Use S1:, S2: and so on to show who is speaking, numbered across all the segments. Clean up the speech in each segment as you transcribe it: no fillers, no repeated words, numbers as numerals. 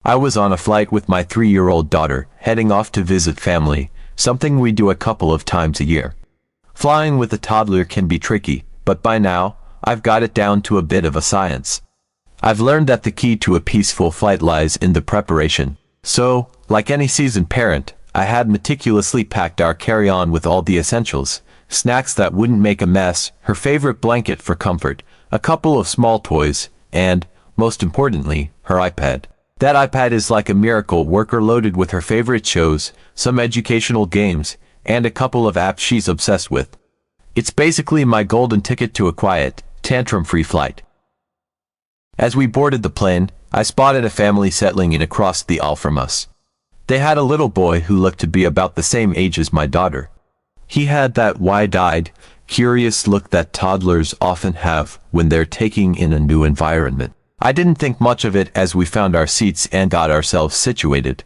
S1: I was on a flight with my 3-year-old daughter, heading off to visit family, something we do a couple of times a year. Flying with a toddler can be tricky, but by now, I've got it down to a bit of a science. I've learned that the key to a peaceful flight lies in the preparation. So, like any seasoned parent, I had meticulously packed our carry-on with all the essentials, snacks that wouldn't make a mess, her favorite blanket for comfort, a couple of small toys, and, most importantly, her iPad. That iPad is like a miracle worker loaded with her favorite shows, some educational games, and a couple of apps she's obsessed with. It's basically my golden ticket to a quiet, tantrum-free flight. As we boarded the plane, I spotted a family settling in across the aisle from us. They had a little boy who looked to be about the same age as my daughter. He had that wide-eyed, curious look that toddlers often have when they're taking in a new environment. I didn't think much of it as we found our seats and got ourselves situated.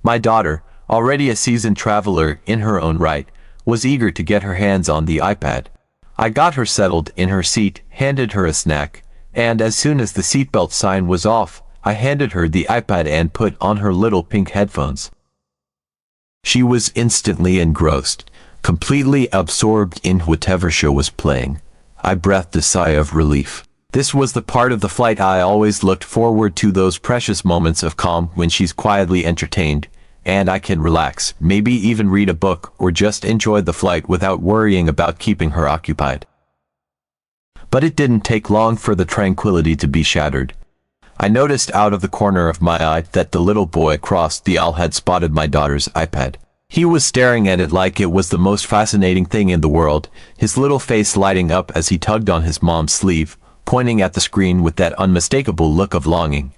S1: My daughter, already a seasoned traveler in her own right, was eager to get her hands on the iPad. I got her settled in her seat, handed her a snack, and as soon as the seatbelt sign was off, I handed her the iPad and put on her little pink headphones. She was instantly engrossed, completely absorbed in whatever show was playing. I breathed a sigh of relief. This was the part of the flight I always looked forward to, those precious moments of calm when she's quietly entertained, and I can relax, maybe even read a book or just enjoy the flight without worrying about keeping her occupied. But it didn't take long for the tranquility to be shattered. I noticed out of the corner of my eye that the little boy across the aisle had spotted my daughter's iPad. He was staring at it like it was the most fascinating thing in the world, his little face lighting up as he tugged on his mom's sleeve, pointing at the screen with that unmistakable look of longing.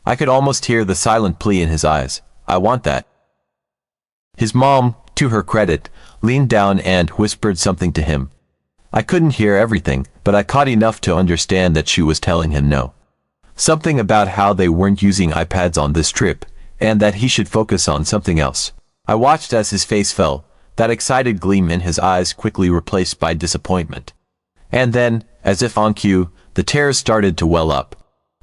S1: I could almost hear the silent plea in his eyes. I want that. His mom, to her credit, leaned down and whispered something to him. I couldn't hear everything, but I caught enough to understand that she was telling him no. Something about how they weren't using iPads on this trip, and that he should focus on something else. I watched as his face fell, that excited gleam in his eyes quickly replaced by disappointment. And then, as if on cue, the tears started to well up.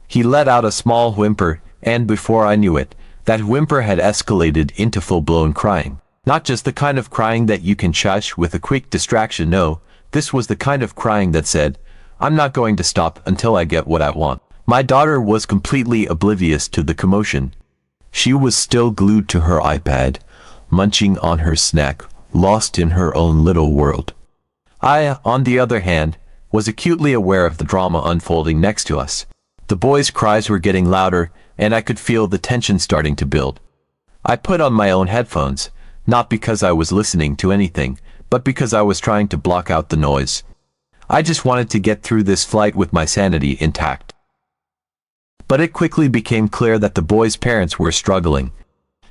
S1: He let out a small whimper, and before I knew it, that whimper had escalated into full-blown crying. Not just the kind of crying that you can shush with a quick distraction, no, this was the kind of crying that said, I'm not going to stop until I get what I want. My daughter was completely oblivious to the commotion. She was still glued to her iPad, munching on her snack, lost in her own little world. I, on the other hand, was acutely aware of the drama unfolding next to us. The boys' cries were getting louder, and I could feel the tension starting to build. I put on my own headphones, not because I was listening to anything, but because I was trying to block out the noise. I just wanted to get through this flight with my sanity intact. But it quickly became clear that the boy's parents were struggling.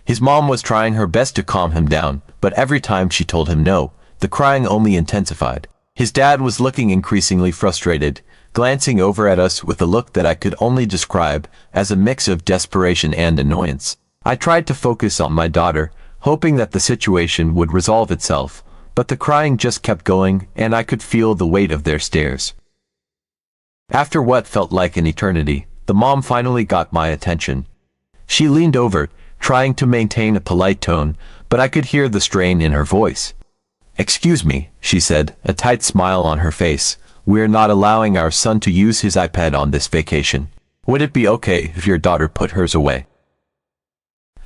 S1: His mom was trying her best to calm him down, but every time she told him no, the crying only intensified. His dad was looking increasingly frustrated, glancing over at us with a look that I could only describe as a mix of desperation and annoyance. I tried to focus on my daughter, hoping that the situation would resolve itself, but the crying just kept going, and I could feel the weight of their stares. After what felt like an eternity, the mom finally got my attention. She leaned over, trying to maintain a polite tone, but I could hear the strain in her voice. "Excuse me," she said, a tight smile on her face. "We're not allowing our son to use his iPad on this vacation. Would it be okay if your daughter put hers away?"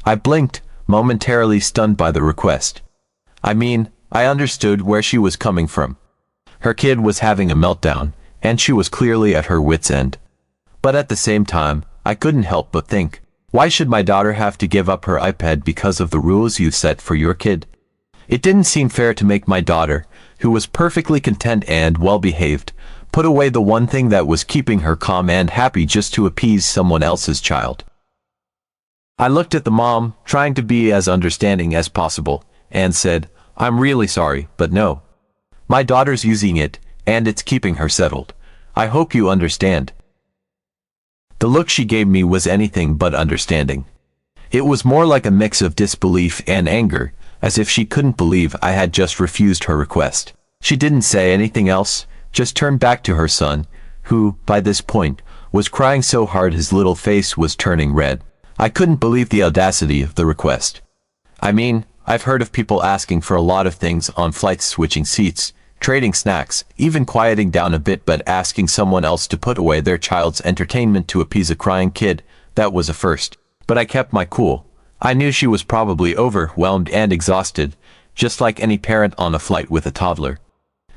S1: I blinked, momentarily stunned by the request. I understood where she was coming from. Her kid was having a meltdown, and she was clearly at her wit's end. But at the same time, I couldn't help but think, why should my daughter have to give up her iPad because of the rules you set for your kid? It didn't seem fair to make my daughter, who was perfectly content and well-behaved, put away the one thing that was keeping her calm and happy just to appease someone else's child. I looked at the mom, trying to be as understanding as possible, and said, "I'm really sorry, but no. My daughter's using it, and it's keeping her settled. I hope you understand." The look she gave me was anything but understanding. It was more like a mix of disbelief and anger, as if she couldn't believe I had just refused her request. She didn't say anything else, just turned back to her son, who, by this point, was crying so hard his little face was turning red. I couldn't believe the audacity of the request. I mean, I've heard of people asking for a lot of things on flights, switching seats, trading snacks, even quieting down a bit, but asking someone else to put away their child's entertainment to appease a crying kid, that was a first. But I kept my cool. I knew she was probably overwhelmed and exhausted, just like any parent on a flight with a toddler.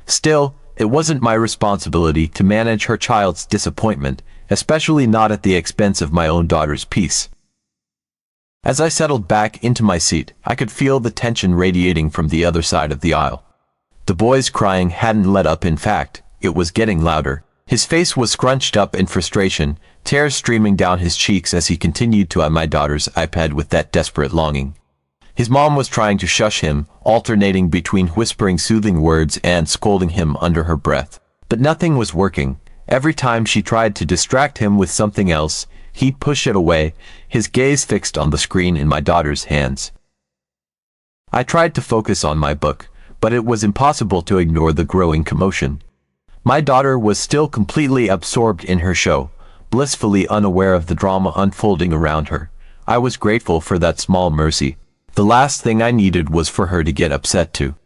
S1: Still, it wasn't my responsibility to manage her child's disappointment, especially not at the expense of my own daughter's peace. As I settled back into my seat, I could feel the tension radiating from the other side of the aisle. The boy's crying hadn't let up. In fact, it was getting louder. His face was scrunched up in frustration, tears streaming down his cheeks as he continued to eye my daughter's iPad with that desperate longing. His mom was trying to shush him, alternating between whispering soothing words and scolding him under her breath. But nothing was working. Every time she tried to distract him with something else, he'd push it away, his gaze fixed on the screen in my daughter's hands. I tried to focus on my book, but it was impossible to ignore the growing commotion. My daughter was still completely absorbed in her show, blissfully unaware of the drama unfolding around her. I was grateful for that small mercy. The last thing I needed was for her to get upset too.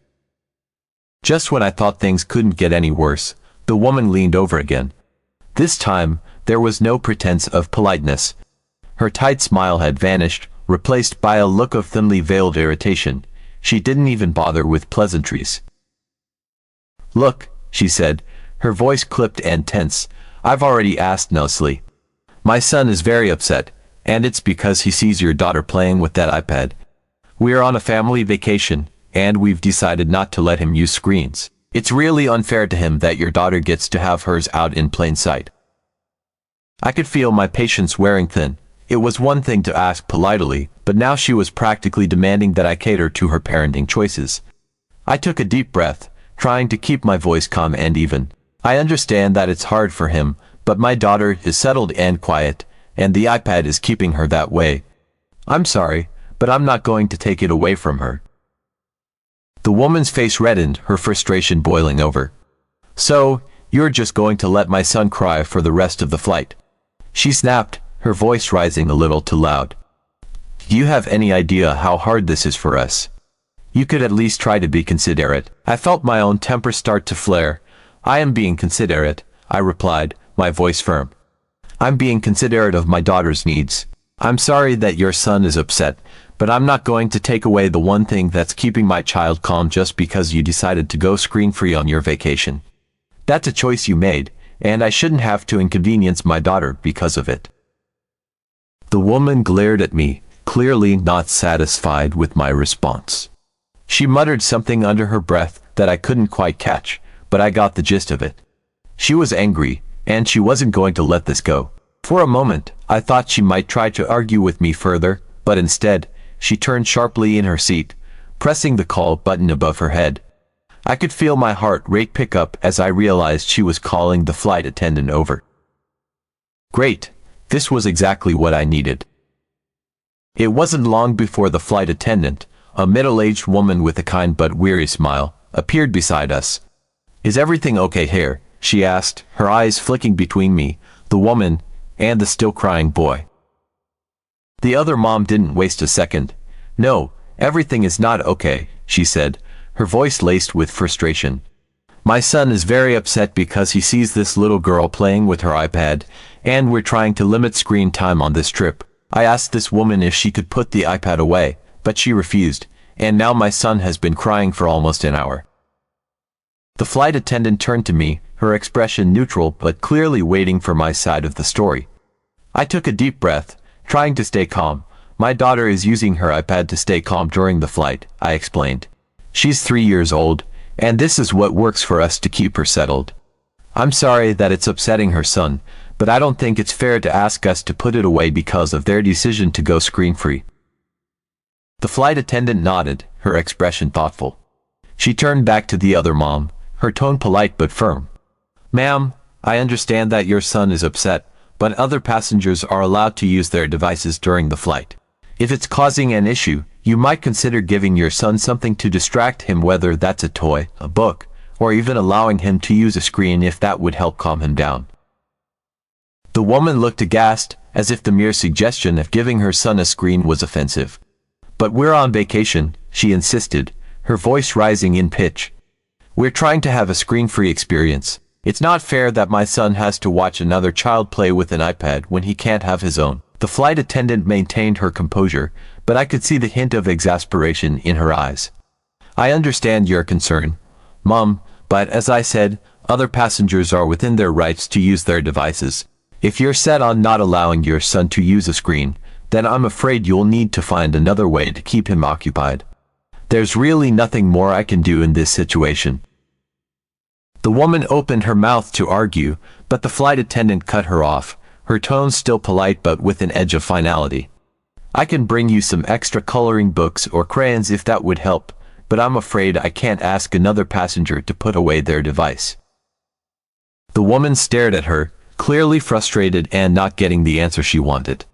S1: Just when I thought things couldn't get any worse, the woman leaned over again. This time, there was no pretense of politeness. Her tight smile had vanished, replaced by a look of thinly veiled irritation. She didn't even bother with pleasantries. "Look," she said, her voice clipped and tense, "I've already asked nicely. My son is very upset, and it's because he sees your daughter playing with that iPad. We're on a family vacation, and we've decided not to let him use screens. It's really unfair to him that your daughter gets to have hers out in plain sight." I could feel my patience wearing thin. It was one thing to ask politely, but now she was practically demanding that I cater to her parenting choices. I took a deep breath, trying to keep my voice calm and even. I understand that it's hard for him, but my daughter is settled and quiet, and the iPad is keeping her that way. I'm sorry, but I'm not going to take it away from her. The woman's face reddened, her frustration boiling over. "So, you're just going to let my son cry for the rest of the flight?" She snapped, her voice rising a little too loud. "Do you have any idea how hard this is for us? You could at least try to be considerate." I felt my own temper start to flare. "I am being considerate," I replied, my voice firm. "I'm being considerate of my daughter's needs. I'm sorry that your son is upset, but I'm not going to take away the one thing that's keeping my child calm just because you decided to go screen-free on your vacation. That's a choice you made, and I shouldn't have to inconvenience my daughter because of it." The woman glared at me, clearly not satisfied with my response. She muttered something under her breath that I couldn't quite catch, but I got the gist of it. She was angry, and she wasn't going to let this go. For a moment, I thought she might try to argue with me further, but instead, she turned sharply in her seat, pressing the call button above her head. I could feel my heart rate pick up as I realized she was calling the flight attendant over. Great, this was exactly what I needed. It wasn't long before the flight attendant, a middle-aged woman with a kind but weary smile, appeared beside us. "Is everything okay here?" she asked, her eyes flicking between me, the woman, and the still crying boy. The other mom didn't waste a second. "No, everything is not okay," she said, her voice laced with frustration. "My son is very upset because he sees this little girl playing with her iPad, and we're trying to limit screen time on this trip. I asked this woman if she could put the iPad away, but she refused, and now my son has been crying for almost an hour." The flight attendant turned to me, her expression neutral but clearly waiting for my side of the story. I took a deep breath, trying to stay calm. "My daughter is using her iPad to stay calm during the flight," I explained. "She's 3 years old, and this is what works for us to keep her settled. I'm sorry that it's upsetting her son, but I don't think it's fair to ask us to put it away because of their decision to go screen-free." The flight attendant nodded, her expression thoughtful. She turned back to the other mom, her tone polite but firm. "Ma'am, I understand that your son is upset, but other passengers are allowed to use their devices during the flight. If it's causing an issue, you might consider giving your son something to distract him, whether that's a toy, a book, or even allowing him to use a screen if that would help calm him down." The woman looked aghast, as if the mere suggestion of giving her son a screen was offensive. "But we're on vacation," she insisted, her voice rising in pitch. "We're trying to have a screen-free experience. It's not fair that my son has to watch another child play with an iPad when he can't have his own." The flight attendant maintained her composure, but I could see the hint of exasperation in her eyes. "I understand your concern, Mom, but as I said, other passengers are within their rights to use their devices. If you're set on not allowing your son to use a screen, then I'm afraid you'll need to find another way to keep him occupied. There's really nothing more I can do in this situation." The woman opened her mouth to argue, but the flight attendant cut her off, her tone still polite but with an edge of finality. "I can bring you some extra coloring books or crayons if that would help, but I'm afraid I can't ask another passenger to put away their device." The woman stared at her, clearly frustrated and not getting the answer she wanted.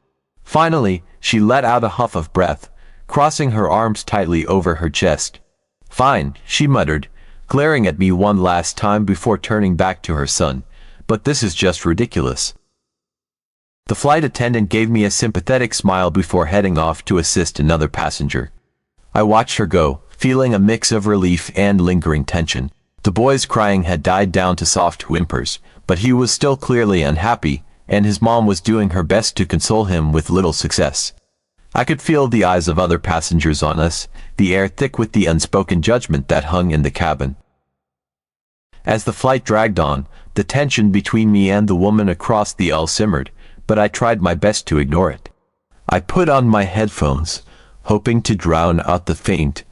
S1: Finally, she let out a huff of breath, crossing her arms tightly over her chest. "Fine," she muttered, glaring at me one last time before turning back to her son, "but this is just ridiculous." The flight attendant gave me a sympathetic smile before heading off to assist another passenger. I watched her go, feeling a mix of relief and lingering tension. The boy's crying had died down to soft whimpers, but he was still clearly unhappy, and his mom was doing her best to console him with little success. I could feel the eyes of other passengers on us, the air thick with the unspoken judgment that hung in the cabin. As the flight dragged on, the tension between me and the woman across the aisle simmered, but I tried my best to ignore it. I put on my headphones, hoping to drown out the faint,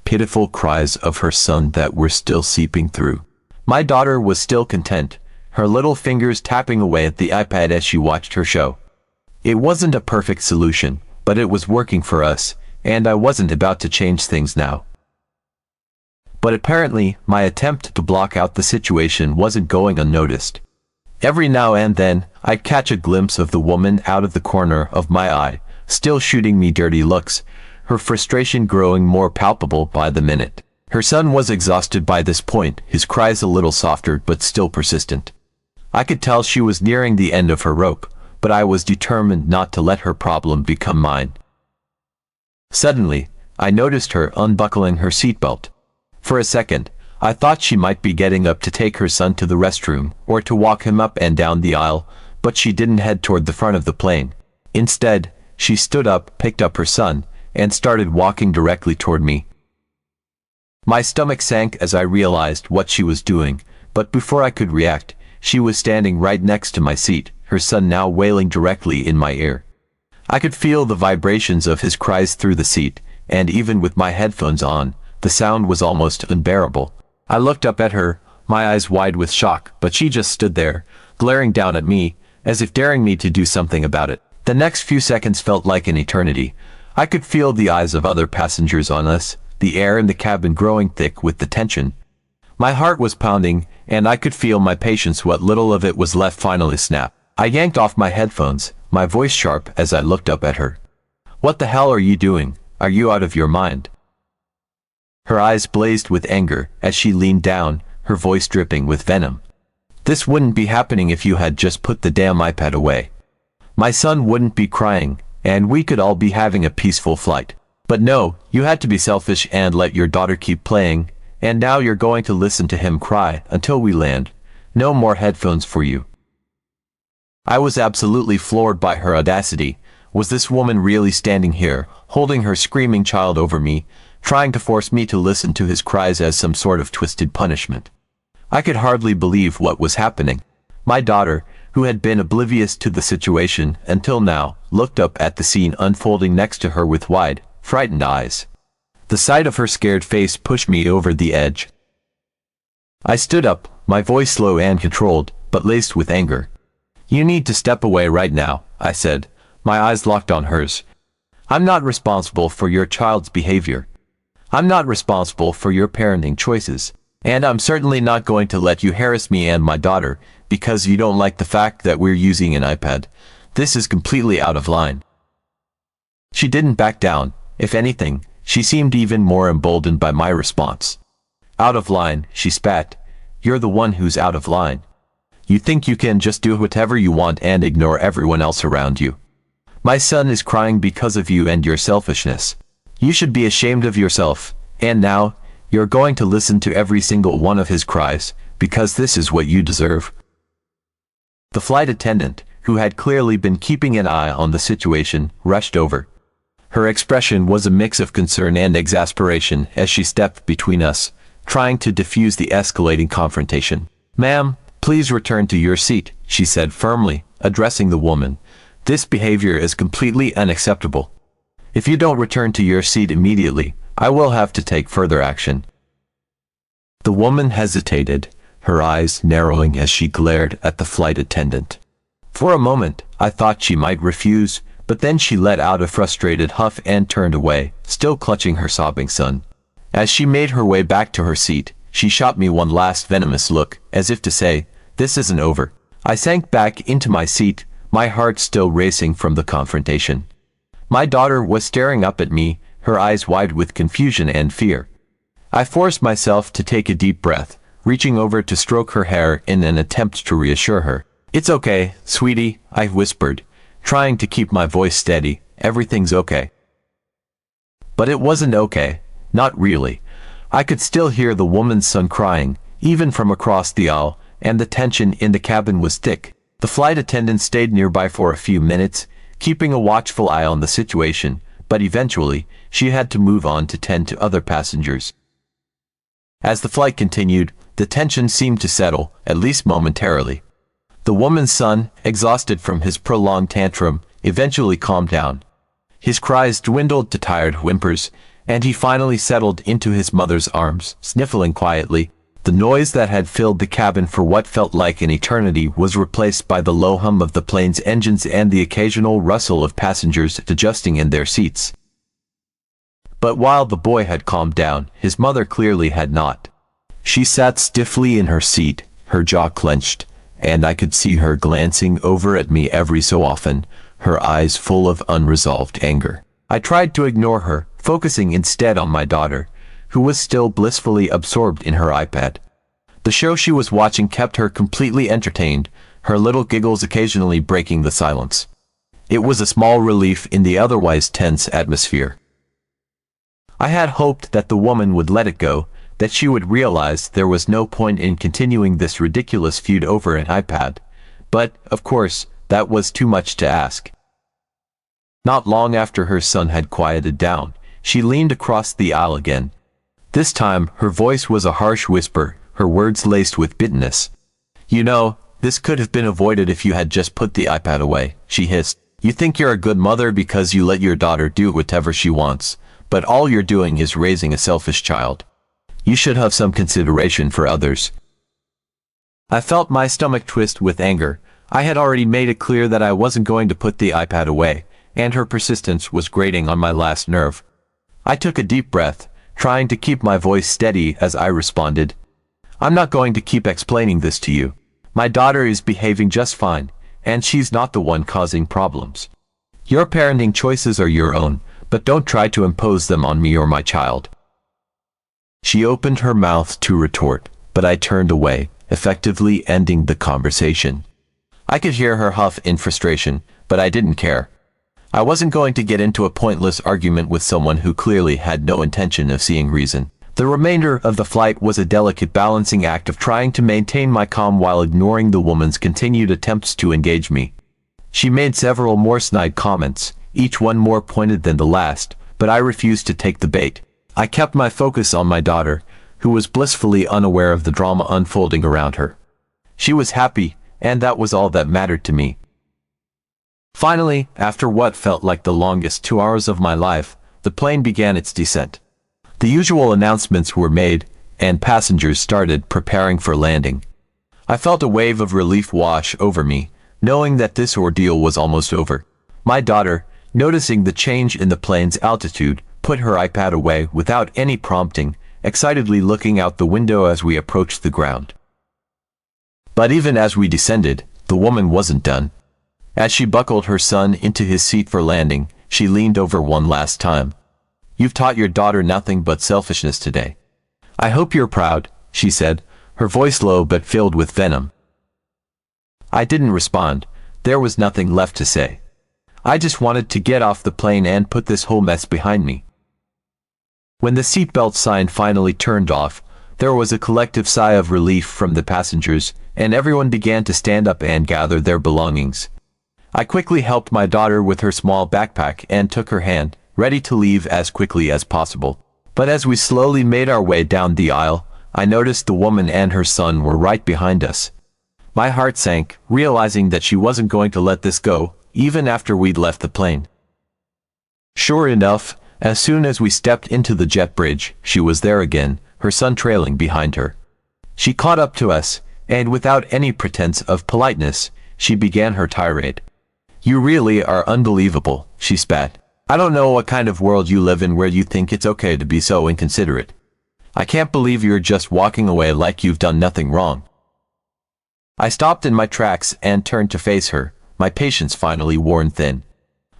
S1: pitiful cries of her son that were still seeping through. My daughter was still content, her little fingers tapping away at the iPad as she watched her show. It wasn't a perfect solution, but it was working for us, and I wasn't about to change things now. But apparently, my attempt to block out the situation wasn't going unnoticed. Every now and then, I'd catch a glimpse of the woman out of the corner of my eye, still shooting me dirty looks, her frustration growing more palpable by the minute. Her son was exhausted by this point, his cries a little softer but still persistent. I could tell she was nearing the end of her rope, but I was determined not to let her problem become mine. Suddenly, I noticed her unbuckling her seatbelt. For a second, I thought she might be getting up to take her son to the restroom or to walk him up and down the aisle, but she didn't head toward the front of the plane. Instead, she stood up, picked up her son, and started walking directly toward me. My stomach sank as I realized what she was doing, but before I could react, she was standing right next to my seat, her son now wailing directly in my ear. I could feel the vibrations of his cries through the seat, and even with my headphones on, the sound was almost unbearable. I looked up at her, my eyes wide with shock, but she just stood there, glaring down at me, as if daring me to do something about it. The next few seconds felt like an eternity. I could feel the eyes of other passengers on us, the air in the cabin growing thick with the tension. My heart was pounding, and I could feel my patience, what little of it was left, finally snap. I yanked off my headphones, my voice sharp as I looked up at her. "What the hell are you doing? Are you out of your mind?" Her eyes blazed with anger as she leaned down, her voice dripping with venom. "This wouldn't be happening if you had just put the damn iPad away. My son wouldn't be crying, and we could all be having a peaceful flight. But no, you had to be selfish and let your daughter keep playing, and now you're going to listen to him cry until we land. No more headphones for you." I was absolutely floored by her audacity. Was this woman really standing here, holding her screaming child over me, trying to force me to listen to his cries as some sort of twisted punishment? I could hardly believe what was happening. My daughter, who had been oblivious to the situation until now, looked up at the scene unfolding next to her with wide, frightened eyes. The sight of her scared face pushed me over the edge. I stood up, my voice slow and controlled, but laced with anger. "You need to step away right now," I said, my eyes locked on hers. "I'm not responsible for your child's behavior. I'm not responsible for your parenting choices, and I'm certainly not going to let you harass me and my daughter because you don't like the fact that we're using an iPad. This is completely out of line." She didn't back down. If anything, she seemed even more emboldened by my response. "Out of line," she spat. "You're the one who's out of line. You think you can just do whatever you want and ignore everyone else around you. My son is crying because of you and your selfishness. You should be ashamed of yourself, and now, you're going to listen to every single one of his cries, because this is what you deserve." The flight attendant, who had clearly been keeping an eye on the situation, rushed over. Her expression was a mix of concern and exasperation as she stepped between us, trying to diffuse the escalating confrontation. "Ma'am, please return to your seat," she said firmly, addressing the woman. "This behavior is completely unacceptable. If you don't return to your seat immediately, I will have to take further action." The woman hesitated, her eyes narrowing as she glared at the flight attendant. For a moment, I thought she might refuse, but then she let out a frustrated huff and turned away, still clutching her sobbing son. As she made her way back to her seat, she shot me one last venomous look, as if to say, "This isn't over." I sank back into my seat, my heart still racing from the confrontation. My daughter was staring up at me, her eyes wide with confusion and fear. I forced myself to take a deep breath, reaching over to stroke her hair in an attempt to reassure her. "It's okay, sweetie," I whispered, trying to keep my voice steady. "Everything's okay." But it wasn't okay, not really. I could still hear the woman's son crying, even from across the aisle, and the tension in the cabin was thick. The flight attendant stayed nearby for a few minutes, keeping a watchful eye on the situation, but eventually, she had to move on to tend to other passengers. As the flight continued, the tension seemed to settle, at least momentarily. The woman's son, exhausted from his prolonged tantrum, eventually calmed down. His cries dwindled to tired whimpers, and he finally settled into his mother's arms, sniffling quietly. The noise that had filled the cabin for what felt like an eternity was replaced by the low hum of the plane's engines and the occasional rustle of passengers adjusting in their seats. But while the boy had calmed down, his mother clearly had not. She sat stiffly in her seat, her jaw clenched, and I could see her glancing over at me every so often, her eyes full of unresolved anger. I tried to ignore her, focusing instead on my daughter, who was still blissfully absorbed in her iPad. The show she was watching kept her completely entertained, her little giggles occasionally breaking the silence. It was a small relief in the otherwise tense atmosphere. I had hoped that the woman would let it go, that she would realize there was no point in continuing this ridiculous feud over an iPad. But, of course, that was too much to ask. Not long after her son had quieted down, she leaned across the aisle again. This time, her voice was a harsh whisper, her words laced with bitterness. "You know, this could have been avoided if you had just put the iPad away," she hissed. "You think you're a good mother because you let your daughter do whatever she wants, but all you're doing is raising a selfish child. You should have some consideration for others." I felt my stomach twist with anger. I had already made it clear that I wasn't going to put the iPad away, and her persistence was grating on my last nerve. I took a deep breath, trying to keep my voice steady as I responded. "I'm not going to keep explaining this to you. My daughter is behaving just fine, and she's not the one causing problems. Your parenting choices are your own, but don't try to impose them on me or my child." She opened her mouth to retort, but I turned away, effectively ending the conversation. I could hear her huff in frustration, but I didn't care. I wasn't going to get into a pointless argument with someone who clearly had no intention of seeing reason. The remainder of the flight was a delicate balancing act of trying to maintain my calm while ignoring the woman's continued attempts to engage me. She made several more snide comments, each one more pointed than the last, but I refused to take the bait. I kept my focus on my daughter, who was blissfully unaware of the drama unfolding around her. She was happy, and that was all that mattered to me. Finally, after what felt like the longest 2 hours of my life, the plane began its descent. The usual announcements were made, and passengers started preparing for landing. I felt a wave of relief wash over me, knowing that this ordeal was almost over. My daughter, noticing the change in the plane's altitude, put her iPad away without any prompting, excitedly looking out the window as we approached the ground. But even as we descended, the woman wasn't done. As she buckled her son into his seat for landing, she leaned over one last time. "You've taught your daughter nothing but selfishness today. I hope you're proud," she said, her voice low but filled with venom. I didn't respond. There was nothing left to say. I just wanted to get off the plane and put this whole mess behind me. When the seatbelt sign finally turned off, there was a collective sigh of relief from the passengers, and everyone began to stand up and gather their belongings. I quickly helped my daughter with her small backpack and took her hand, ready to leave as quickly as possible. But as we slowly made our way down the aisle, I noticed the woman and her son were right behind us. My heart sank, realizing that she wasn't going to let this go, even after we'd left the plane. Sure enough, as soon as we stepped into the jet bridge, she was there again, her son trailing behind her. She caught up to us, and without any pretense of politeness, she began her tirade. "You really are unbelievable," she spat. "I don't know what kind of world you live in where you think it's okay to be so inconsiderate. I can't believe you're just walking away like you've done nothing wrong." I stopped in my tracks and turned to face her, my patience finally worn thin.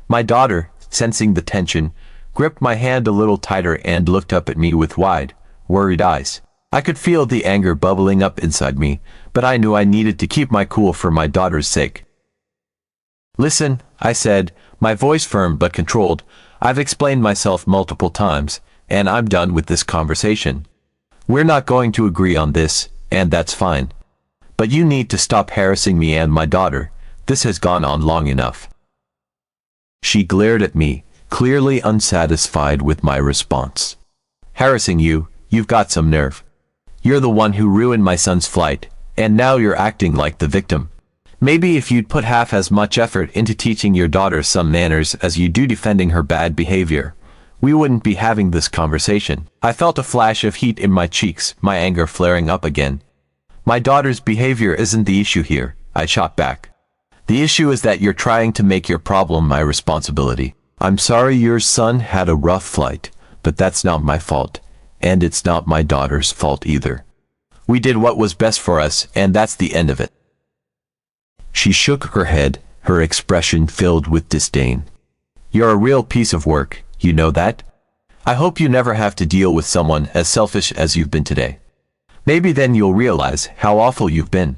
S1: My daughter, sensing the tension, gripped my hand a little tighter and looked up at me with wide, worried eyes. I could feel the anger bubbling up inside me, but I knew I needed to keep my cool for my daughter's sake. "Listen," I said, my voice firm but controlled. "I've explained myself multiple times, and I'm done with this conversation. We're not going to agree on this, and that's fine. But you need to stop harassing me and my daughter. This has gone on long enough." She glared at me, clearly unsatisfied with my response. "Harassing you? You've got some nerve. You're the one who ruined my son's flight, and now you're acting like the victim. Maybe if you'd put half as much effort into teaching your daughter some manners as you do defending her bad behavior, we wouldn't be having this conversation." I felt a flash of heat in my cheeks, my anger flaring up again. "My daughter's behavior isn't the issue here," I shot back. "The issue is that you're trying to make your problem my responsibility. I'm sorry your son had a rough flight, but that's not my fault, and it's not my daughter's fault either. We did what was best for us, and that's the end of it." She shook her head, her expression filled with disdain. "You're a real piece of work, you know that? I hope you never have to deal with someone as selfish as you've been today. Maybe then you'll realize how awful you've been."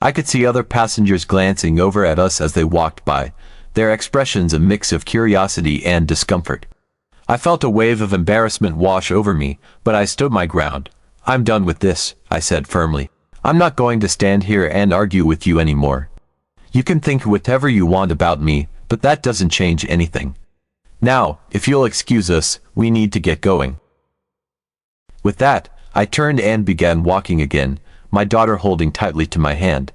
S1: I could see other passengers glancing over at us as they walked by, their expressions a mix of curiosity and discomfort. I felt a wave of embarrassment wash over me, but I stood my ground. "I'm done with this," I said firmly. "I'm not going to stand here and argue with you anymore. You can think whatever you want about me, but that doesn't change anything. Now, if you'll excuse us, we need to get going." With that, I turned and began walking again, my daughter holding tightly to my hand.